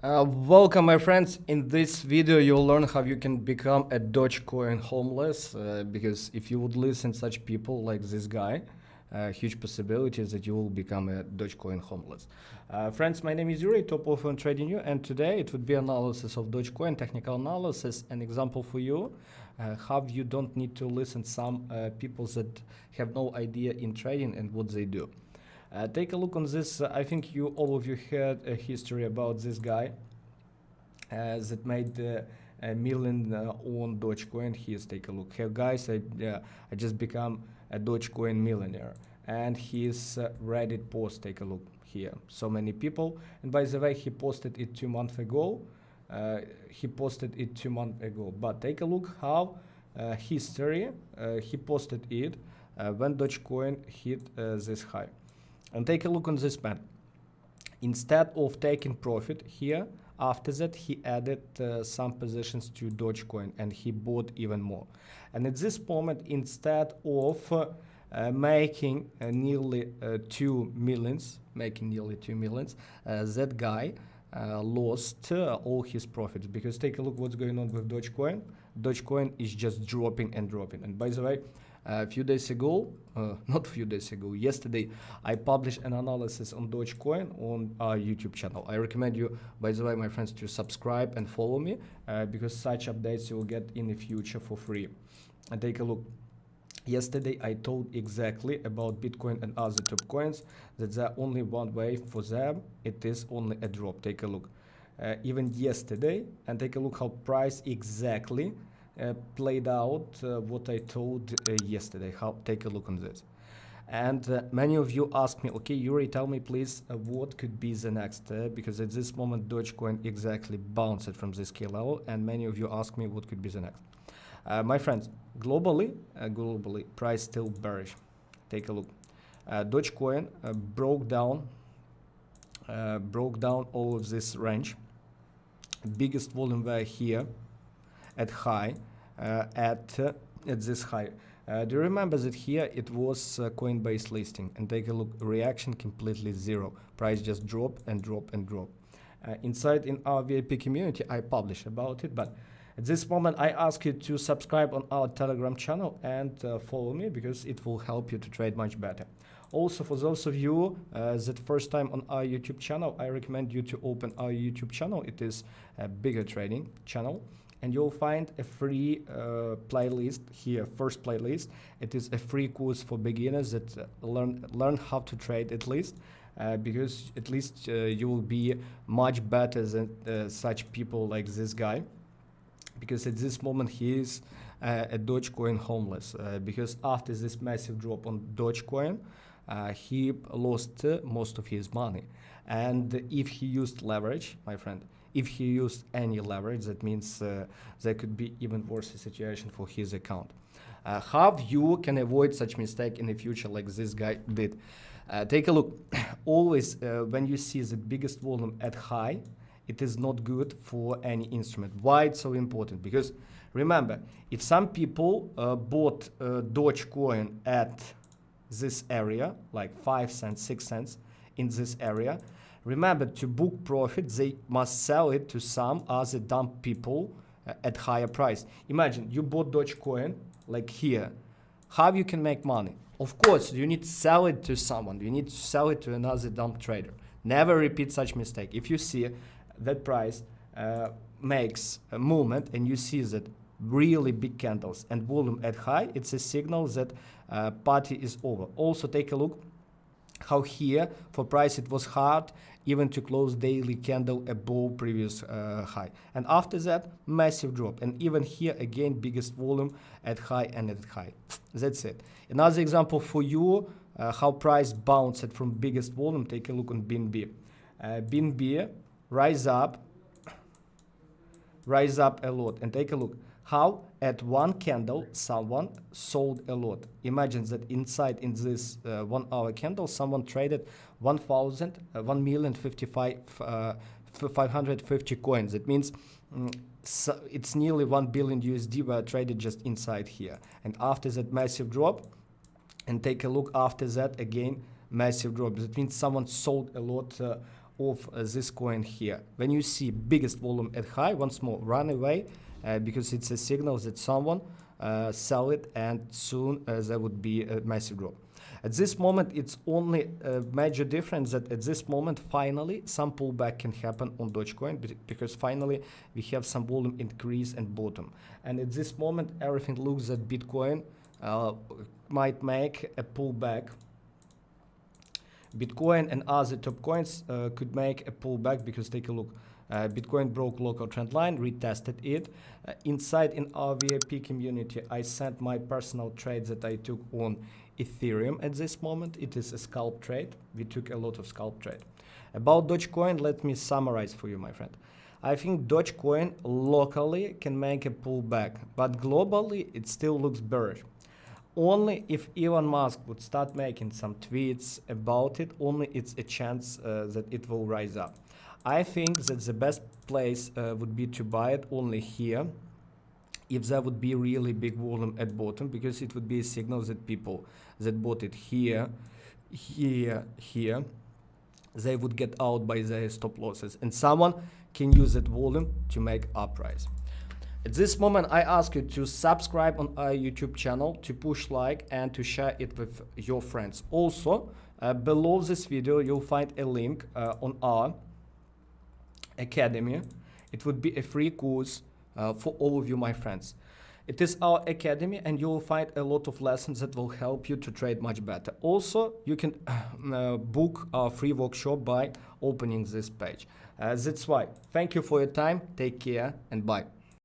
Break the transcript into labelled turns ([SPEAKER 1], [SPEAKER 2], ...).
[SPEAKER 1] Welcome my friends. In this video you'll learn how you can become a Dogecoin homeless, because if you would listen such people like this guy, huge possibilities that you will become a Dogecoin homeless. Friends, my name is Yuri, top of on Trading You, and today it would be analysis of Dogecoin, technical analysis, an example for you, how you don't need to listen some people that have no idea in trading and what they do. Take a look on this. I think all of you heard a history about this guy that made a million on Dogecoin. Here's take a look here, guys. I just become a Dogecoin millionaire, and his Reddit post. Take a look here. So many people. And by the way, he posted it 2 months ago. But take a look how history. He posted it when Dogecoin hit this high. And take a look on this man. Instead of taking profit here, after that he added some positions to Dogecoin and he bought even more. And at this moment, instead of making nearly 2 millions, that guy lost all his profits, because take a look what's going on with Dogecoin. Dogecoin is just dropping and dropping. And by the way, a few days ago, yesterday, I published an analysis on Dogecoin on our YouTube channel. I recommend you, by the way, my friends, to subscribe and follow me, because such updates you will get in the future for free. And take a look. Yesterday, I told exactly about Bitcoin and other top coins that there only one way for them. It is only a drop. Take a look. Even yesterday, and take a look how price exactly played out what I told yesterday. Take a look on this. And many of you ask me, okay, Yuri, tell me please what could be the next, because at this moment Dogecoin exactly bounced from this key level, and many of you ask me what could be the next. My friends, globally price still bearish. Take a look. Dogecoin broke down all of this range. Biggest volume were here at high, at this high. Do you remember that here it was Coinbase listing? And take a look, reaction completely zero. Price just drop and drop and drop. Inside in our VIP community, I publish about it, but at this moment I ask you to subscribe on our Telegram channel and follow me, because it will help you to trade much better. Also, for those of you that first time on our YouTube channel, I recommend you to open our YouTube channel. It is a bigger trading channel, and you'll find a free playlist here, first playlist. It is a free course for beginners that learn how to trade at least, because at least you will be much better than such people like this guy, because at this moment he is a Dogecoin homeless, because after this massive drop on Dogecoin, he lost most of his money. And if he used leverage, my friend, if he used any leverage, that means there could be even worse situation for his account. How you can avoid such mistake in the future like this guy did? Take a look. Always when you see the biggest volume at high, it is not good for any instrument. Why it's so important? Because remember, if some people bought Dogecoin at this area, like 5 cents, 6 cents in this area, remember, to book profit, they must sell it to some other dumb people at higher price. Imagine you bought Dogecoin like here. How you can make money? Of course, you need to sell it to someone. You need to sell it to another dumb trader. Never repeat such mistake. If you see that price makes a movement and you see that really big candles and volume at high, it's a signal that party is over. Also, take a look how here for price it was hard even to close daily candle above previous high, and after that massive drop, and even here again biggest volume at high and at high. That's it. Another example for you how price bounced from biggest volume. Take a look on BNB. BNB rise up a lot, and take a look how at one candle someone sold a lot. Imagine that inside in this 1 hour candle someone traded 1,550 coins. That means so it's nearly 1 billion USD were traded just inside here. And after that massive drop, and take a look after that again massive drop. That means someone sold a lot of this coin here. When you see biggest volume at high, once more run away, because it's a signal that someone sell it, and soon there would be a massive drop. At this moment, it's only a major difference that at this moment, finally, some pullback can happen on Dogecoin, because finally we have some volume increase and bottom. And at this moment, everything looks that Bitcoin might make a pullback. Bitcoin and other top coins could make a pullback, because take a look. Bitcoin broke local trend line, retested it. Inside in our VIP community, I sent my personal trades that I took on Ethereum at this moment. It is a scalp trade. We took a lot of scalp trade. About Dogecoin, let me summarize for you, my friend. I think Dogecoin locally can make a pullback, but globally it still looks bearish. Only if Elon Musk would start making some tweets about it, only it's a chance that it will rise up. I think that the best place would be to buy it only here, if there would be really big volume at bottom, because it would be a signal that people that bought it here, they would get out by their stop losses, and someone can use that volume to make uprise. At this moment, I ask you to subscribe on our YouTube channel, to push like, and to share it with your friends. Also, below this video, you'll find a link on our academy. It would be a free course for all of you, my friends. It is our academy, and you will find a lot of lessons that will help you to trade much better. Also, you can book our free workshop by opening this page. That's why. Thank you for your time. Take care and bye.